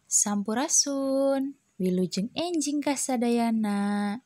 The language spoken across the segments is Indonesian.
Sampurasun, wilujeng enjing kasadayana.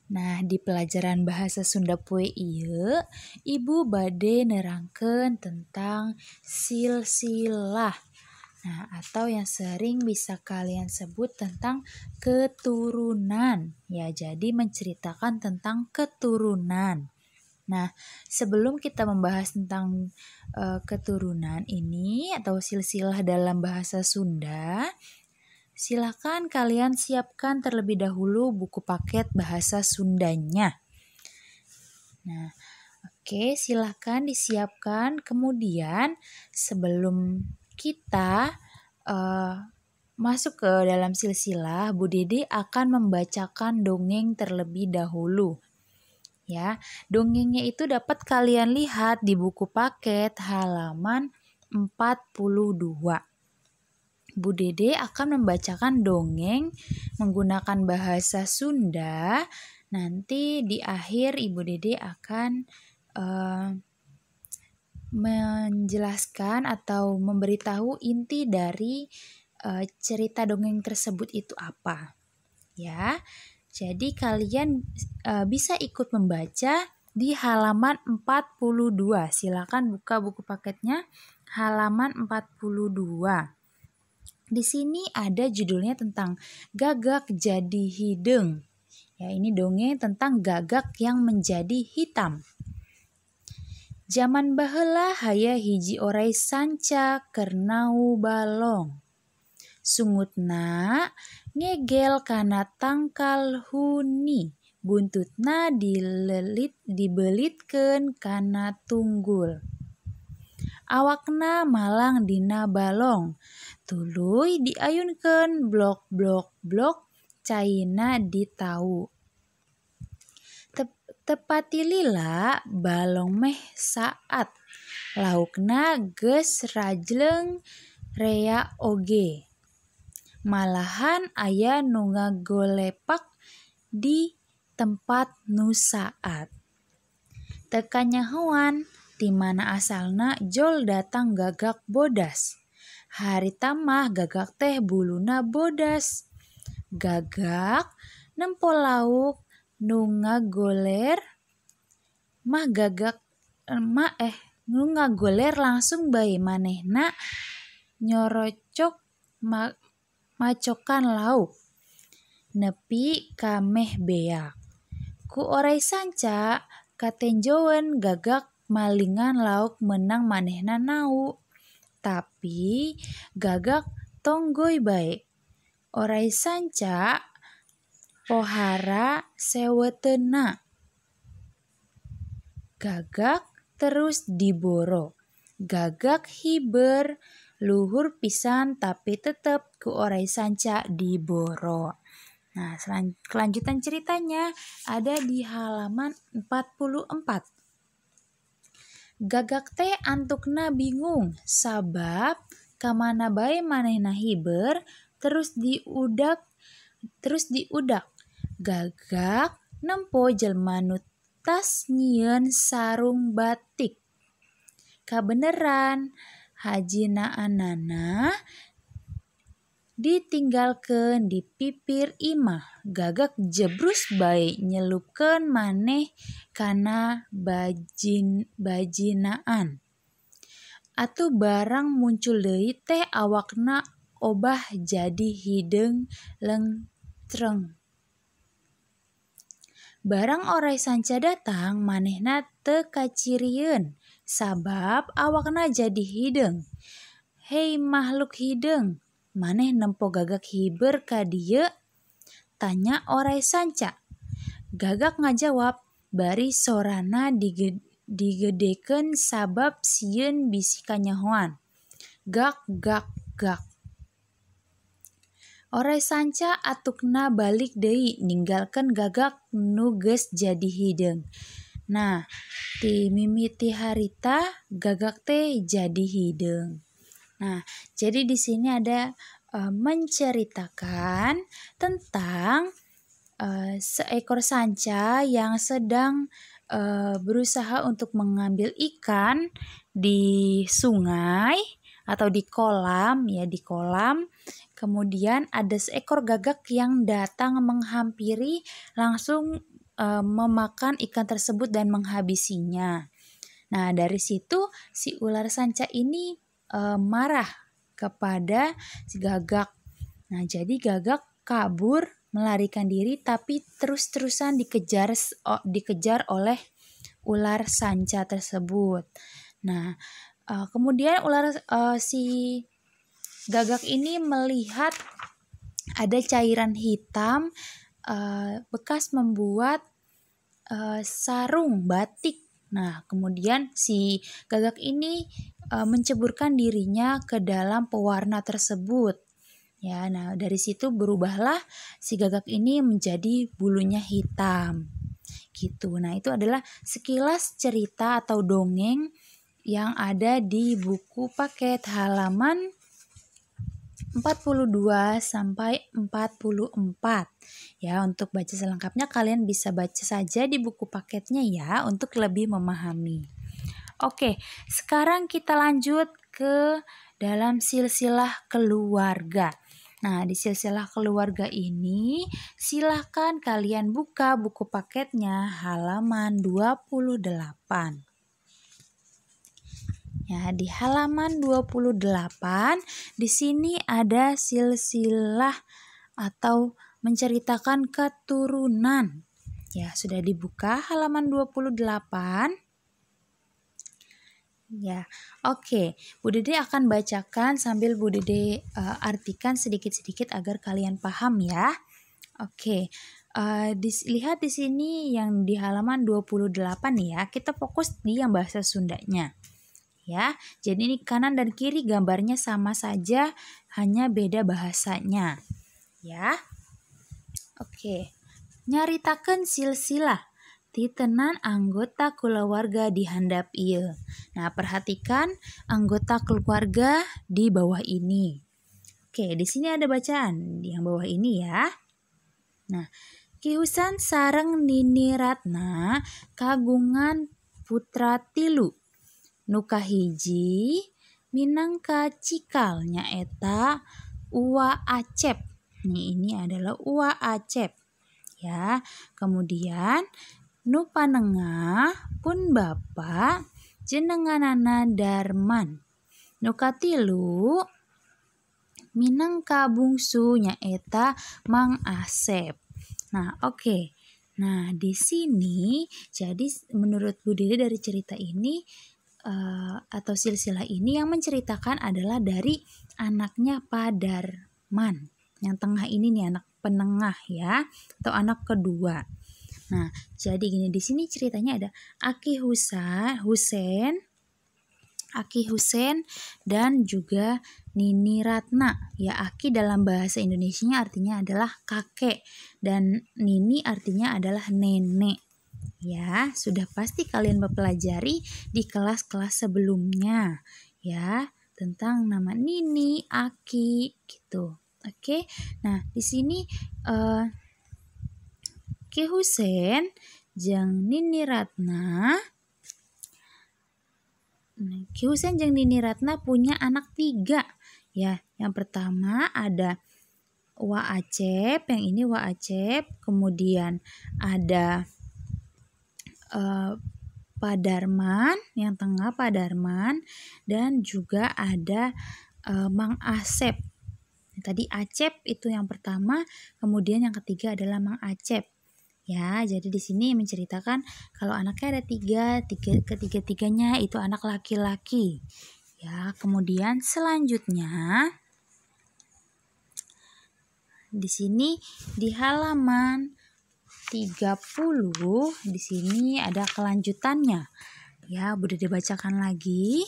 Nah, di pelajaran bahasa Sunda Poe ieu, Ibu bade nerangkeun tentang silsilah. Nah, atau yang sering bisa kalian sebut tentang keturunan. Ya, jadi menceritakan tentang keturunan. Nah, sebelum kita membahas tentang keturunan ini atau silsilah dalam bahasa Sunda, silakan kalian siapkan terlebih dahulu buku paket bahasa Sundanya. Nah, oke, silakan disiapkan. Kemudian sebelum kita masuk ke dalam silsilah, Bu Dede akan membacakan dongeng terlebih dahulu. Ya, dongengnya itu dapat kalian lihat di buku paket halaman 42. Bu Dede akan membacakan dongeng menggunakan bahasa Sunda. Nanti di akhir Ibu Dede akan menjelaskan atau memberitahu inti dari cerita dongeng tersebut itu apa. Ya, jadi kalian bisa ikut membaca di halaman 42. Silakan buka buku paketnya halaman 42. Di sini ada judulnya tentang Gagak Jadi Hideng. Ya, ini dongeng tentang gagak yang menjadi hitam. Zaman baheula haya hiji oray sanca keur nau balong. Sungutna ngegel kana tangkal huni, buntutna dibelitkeun kana tunggul. Awakna malang dina balong, tuluy diayunkeun blok-blok-blok caina ditau. Tepati lila balong meh saat, laukna geus rajleng rea oge. Malahan aya nu ngagolepak di tempat nu saat. Teu kanyahoan ti mana asalna jol datang gagak bodas. Harita mah gagak teh buluna bodas. Gagak nempo lauk nu ngagoler nu ngagoler langsung bae manehna nyorocok macokan lauk. Nepi ka meh beak. Ku oray sanca katenjoeun gagak malingan lauk meunang manehna nau. Tapi gagak tonggoy bae. Oray sanca pohara seweuteunna. Gagak terus diboro. Gagak hiber luhur pisan tapi tetep ku oray sanca diboro. Nah, kelanjutan ceritanya ada di halaman 44. Gagak teh antukna bingung sabab kamana bae manehna hiber terus diudak. Gagak nempo jelema nu tas nyieun sarung batik. Kabeneran hajinaanana ditinggalkeun di pipir imah. Gagak jebrus bae nyelupkeun maneh kana bajinaan. Atuh barang muncul deui teh awakna obah jadi hideng lengtreng. Barang oray sanca datang manehna teu kacirieun sabab awakna jadi hideng. Hei makhluk hideng, maneh nempo gagak hiber ka dieu? Tanya oray sanca. Gagak ngajawab bari sorana digedekeun sabab sieun bisi kanyahoan. Gak gak gak. Oray sanca atukna balik deui ninggalkeun gagak nu geus jadi hideng. Nah, ti mimiti harita gagak teh jadi hideng. Nah, jadi di sini ada menceritakan tentang seekor sanca yang sedang berusaha untuk mengambil ikan di sungai atau di kolam ya, di kolam. Kemudian ada seekor gagak yang datang menghampiri, langsung memakan ikan tersebut dan menghabisinya. Nah, dari situ si ular sanca ini marah kepada si gagak. Nah, jadi gagak kabur melarikan diri, tapi terus-terusan dikejar oleh ular sanca tersebut. Nah, kemudian si gagak ini melihat ada cairan hitam bekas membuat sarung batik. Nah, kemudian si gagak ini menceburkan dirinya ke dalam pewarna tersebut. Ya, nah dari situ berubahlah si gagak ini menjadi bulunya hitam. Gitu. Nah, itu adalah sekilas cerita atau dongeng yang ada di buku paket halaman 42 sampai 44. Ya, untuk baca selengkapnya kalian bisa baca saja di buku paketnya ya untuk lebih memahami. Oke, sekarang kita lanjut ke dalam silsilah keluarga. Nah, di silsilah keluarga ini silahkan kalian buka buku paketnya halaman 28. Ya, di halaman 28 di sini ada silsilah atau menceritakan keturunan. Ya, sudah dibuka halaman 28. Ya, oke. Bu Dede akan bacakan sambil Bu Dede artikan sedikit-sedikit agar kalian paham ya. Oke. Lihat di sini yang di halaman 28 ya. Kita fokus di yang bahasa Sundanya. Ya, jadi ini kanan dan kiri gambarnya sama saja, hanya beda bahasanya. Ya. Oke. Nyaritakeun silsilah titenan anggota keluarga di handap ieu. Nah, perhatikan anggota keluarga di bawah ini. Oke, di sini ada bacaan di yang bawah ini ya. Nah, Ki Husan sareng Nini Ratna kagungan putra tilu. Nu kahiji minangka cikal nyaeta Uwa Acep. Ini adalah Uwa Acep. Ya, kemudian nu panengah pun bapa jenenganana Darman. Nu katilu minangka bungsu nyaeta Mang Asep. Nah, oke. Nah, di sini jadi menurut Bu Dede dari cerita ini atau silsilah ini yang menceritakan adalah dari anaknya Pak Darman. Yang tengah ini nih anak penengah ya, atau anak kedua. Nah, jadi gini, di sini ceritanya ada Aki Husen dan juga Nini Ratna. Ya, Aki dalam bahasa Indonesianya artinya adalah kakek dan Nini artinya adalah nenek. Ya, sudah pasti kalian mempelajari di kelas-kelas sebelumnya ya tentang nama Nini, Aki gitu. Oke. Nah, di sini Ki Husen jeung Nini Ratna. Ki Husen jeung Nini Ratna punya anak 3. Ya, yang pertama ada Wa Acep, yang ini Wa Acep, kemudian ada Pak Darman, yang tengah Pak Darman, dan juga ada Mang Asep. Tadi Acep itu yang pertama, kemudian yang ketiga adalah Mang Acep. Ya, jadi di sini menceritakan kalau anaknya ada 3, ketiga-tiganya itu anak laki-laki. Ya, kemudian selanjutnya di sini di halaman 30 di sini ada kelanjutannya. Ya, Bu Dede bacakan lagi.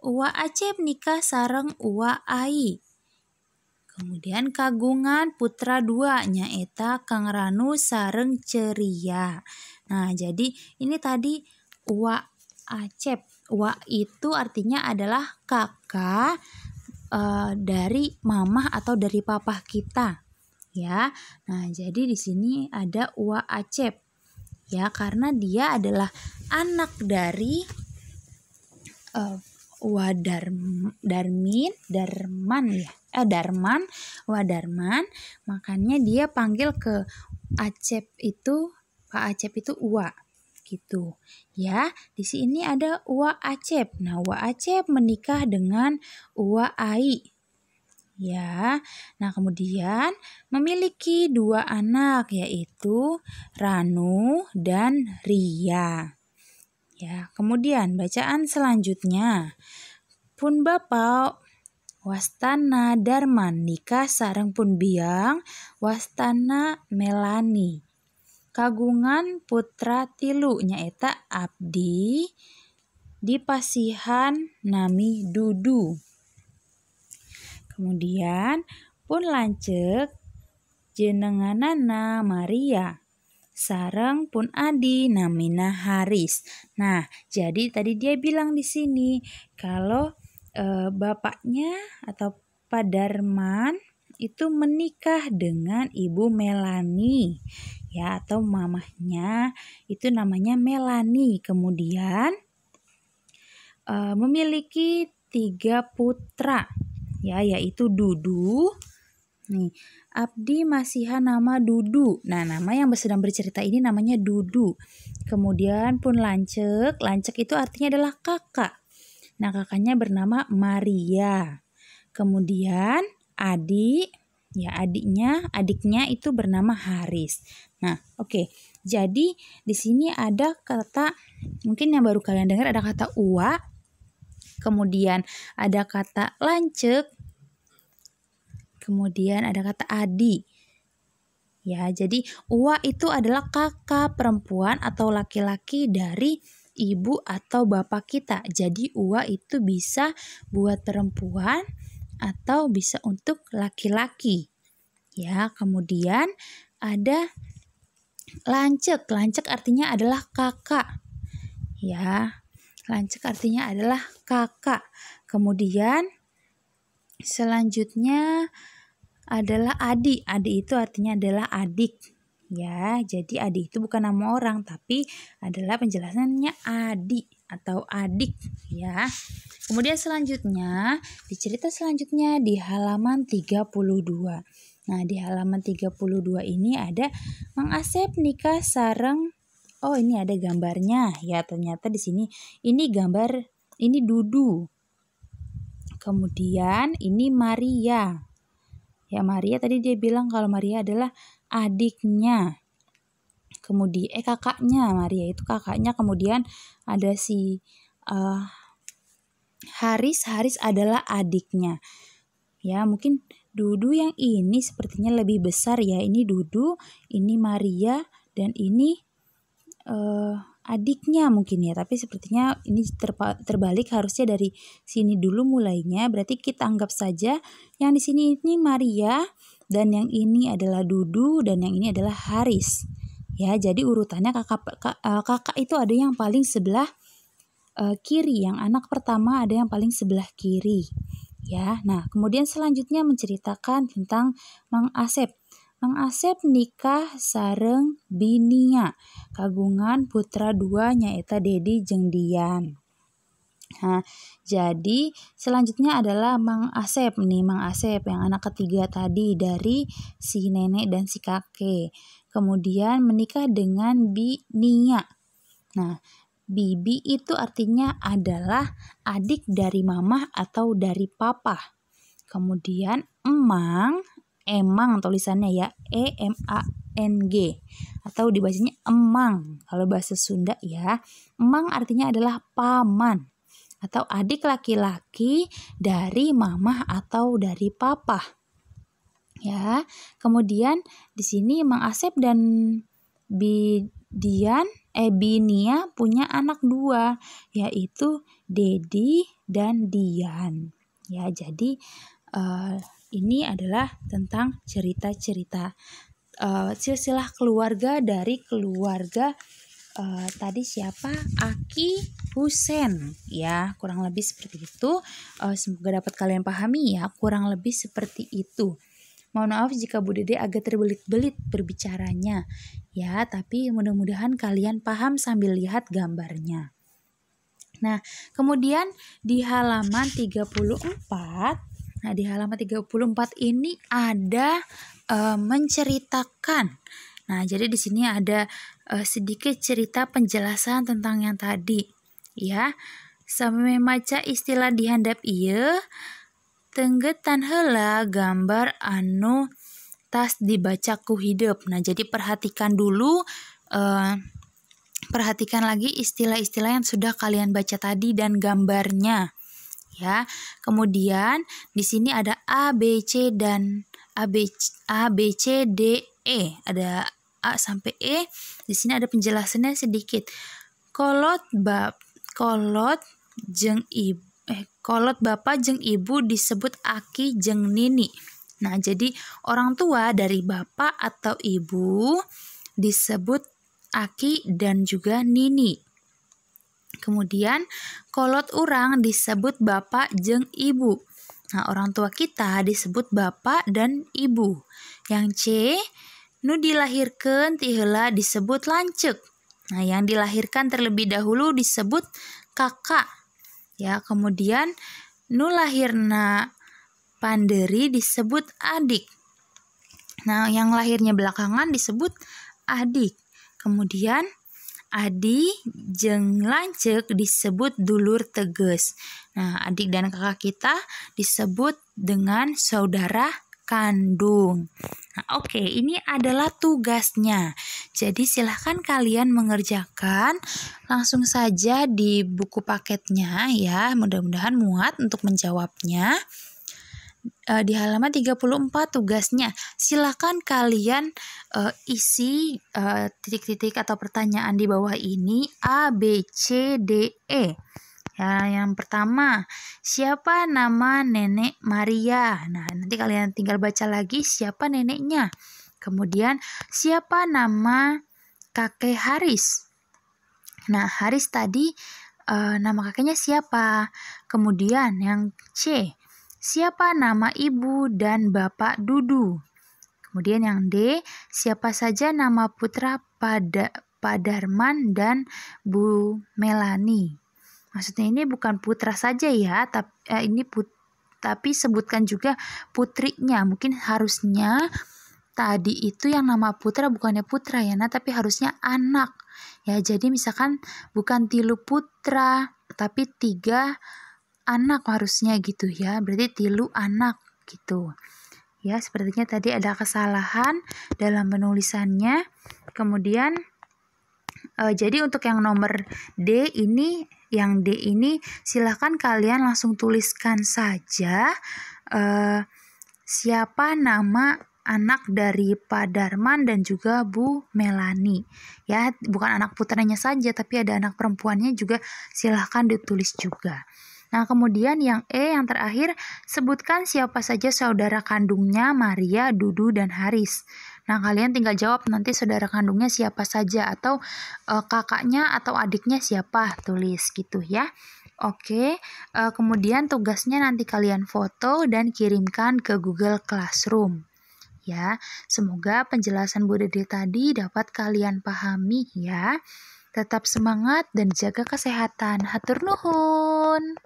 Uwa Acep nikah sareng Uwa Ai. Kemudian kagungan putra 2 nyaeta Kang Ranu sareng Ceria. Nah, jadi ini tadi Uwa Acep. Uwa itu artinya adalah kakak dari mamah atau dari papah kita. Ya. Nah, jadi di sini ada Uwa Acep. Ya, karena dia adalah anak dari Darman, makanya dia panggil ke Pak Acep itu Uwa gitu. Ya, di sini ada Uwa Acep. Nah, Uwa Acep menikah dengan Uwa Ai. Ya, nah kemudian memiliki 2 anak yaitu Ranu dan Ria. Ya, kemudian bacaan selanjutnya. Pun Bapak Wastana Darman nikah sareng pun biang Wastana Melani. Kagungan putra tilu nyaeta Abdi dipasihan nami Dudu. Kemudian pun lanceuk jenenganana Maria. Sareng pun adi namina Haris. Nah, jadi tadi dia bilang di sini kalau bapaknya atau Pak Darman itu menikah dengan Ibu Melani, ya, atau mamahnya itu namanya Melani. Kemudian memiliki 3 putra, ya, yaitu Dudu. Nih, Abdi masihan nama Dudu. Nah, nama yang sedang bercerita ini namanya Dudu. Kemudian pun Lancek. Lancek itu artinya adalah kakak. Nah, kakaknya bernama Maria. Kemudian adik, ya adiknya itu bernama Haris. Nah, oke. Jadi di sini ada kata, mungkin yang baru kalian dengar ada kata Uwa. Kemudian ada kata Lancek. Kemudian ada kata Adi. Ya, jadi Uwa itu adalah kakak perempuan atau laki-laki dari ibu atau bapak kita. Jadi Uwa itu bisa buat perempuan atau bisa untuk laki-laki. Ya, kemudian ada Lancek. Lancek artinya adalah kakak. Ya, Lancek artinya adalah kakak. Kemudian selanjutnya adalah Adi. Adi itu artinya adalah adik. Ya, jadi adik itu bukan nama orang tapi adalah penjelasannya adik atau adik, ya. Kemudian selanjutnya, di cerita selanjutnya di halaman 32. Nah, di halaman 32 ini ada Mang Asep nikah sareng, oh ini ada gambarnya. Ya, ternyata di sini ini gambar, ini Dudu. Kemudian ini Maria. Ya, Maria tadi dia bilang kalau Maria adalah adiknya. Kemudian kakaknya, Maria itu kakaknya. Kemudian ada si Haris adalah adiknya. Ya, mungkin Dudu yang ini sepertinya lebih besar ya. Ini Dudu, ini Maria, dan ini adiknya mungkin ya. Tapi sepertinya ini terbalik, harusnya dari sini dulu mulainya. Berarti kita anggap saja yang di sini ini Maria dan yang ini adalah Dudu dan yang ini adalah Haris. Ya, jadi urutannya kakak itu ada yang paling sebelah kiri, yang anak pertama ada yang paling sebelah kiri. Ya, nah kemudian selanjutnya menceritakan tentang Mang Asep. Mang Asep nikah sareng binia, kagungan putra 2 nyaeta Dedi jeung Dian. Nah, jadi selanjutnya adalah Mang Asep nih, Mang Asep yang anak ketiga tadi dari si nenek dan si kakek. Kemudian menikah dengan binia. Nah, bibi itu artinya adalah adik dari mamah atau dari papa. Kemudian emang tulisannya ya, EMANG atau dibacanya emang kalau bahasa Sunda ya. Emang artinya adalah paman atau adik laki-laki dari mamah atau dari papa. Ya, kemudian di sini Mang Asep dan Binia punya anak 2 yaitu Dedi dan Dian. Ya, jadi ini adalah tentang cerita-cerita silsilah keluarga dari keluarga tadi siapa? Aki Husen, ya, kurang lebih seperti itu. Semoga dapat kalian pahami ya, kurang lebih seperti itu. Mohon maaf jika Bu Dede agak terbelit-belit berbicaranya, ya, tapi mudah-mudahan kalian paham sambil lihat gambarnya. Nah, kemudian di halaman 34, nah di halaman 34 ini ada menceritakan. Nah, jadi di sini ada sedikit cerita penjelasan tentang yang tadi, ya. Sami maca istilah di handap ieu tenggetan heula gambar anu tas dibaca ku hidup. Nah, jadi perhatikan dulu perhatikan lagi istilah-istilah yang sudah kalian baca tadi dan gambarnya, ya. Kemudian di sini ada A, B, C dan A, B, C, D, E. Ada A sampai E. Di sini ada penjelasannya sedikit. Kolot bapak jeung ibu disebut aki jeung nini. Nah, jadi orang tua dari bapak atau ibu disebut aki dan juga nini. Kemudian kolot urang disebut bapak jeung ibu. Nah, orang tua kita disebut bapak dan ibu. Yang C, nu dilahirkeun ti heula disebut lanceuk. Nah, yang dilahirkan terlebih dahulu disebut kakak. Ya, kemudian nu lahirna panderi disebut adik. Nah, yang lahirnya belakangan disebut adik. Kemudian adi jeung lanceuk disebut dulur teges. Nah, adik dan kakak kita disebut dengan saudara kandung. Nah, oke, ini adalah tugasnya. Jadi silahkan kalian mengerjakan langsung saja di buku paketnya ya. Mudah-mudahan muat untuk menjawabnya. Di halaman 34 tugasnya. Silahkan kalian isi titik-titik atau pertanyaan di bawah ini A, B, C, D, E. Ya, yang pertama, siapa nama nenek Maria? Nah, nanti kalian tinggal baca lagi siapa neneknya. Kemudian, siapa nama kakek Haris? Nah, Haris tadi nama kakeknya siapa? Kemudian yang C, siapa nama ibu dan bapak Dudu? Kemudian yang D, siapa saja nama putra Padarman dan Bu Melani? Maksudnya ini bukan putra saja ya, tapi sebutkan juga putrinya. Mungkin harusnya tadi itu yang nama putra bukannya putra ya, nah tapi harusnya anak. Ya, jadi misalkan bukan 3 putra, tapi 3 anak harusnya gitu ya. Berarti 3 anak gitu. Ya, sepertinya tadi ada kesalahan dalam penulisannya. Kemudian jadi untuk yang nomor D ini, silahkan kalian langsung tuliskan saja siapa nama anak dari Pak Darman dan juga Bu Melani. Ya, bukan anak putranya saja, tapi ada anak perempuannya juga, silahkan ditulis juga. Nah, kemudian yang E yang terakhir, sebutkan siapa saja saudara kandungnya Maria, Dudu, dan Haris. Nah, kalian tinggal jawab nanti saudara kandungnya siapa saja atau kakaknya atau adiknya siapa, tulis gitu ya. Oke, kemudian tugasnya nanti kalian foto dan kirimkan ke Google Classroom. Ya, semoga penjelasan Bu Dede tadi dapat kalian pahami ya. Tetap semangat dan jaga kesehatan. Hatur nuhun.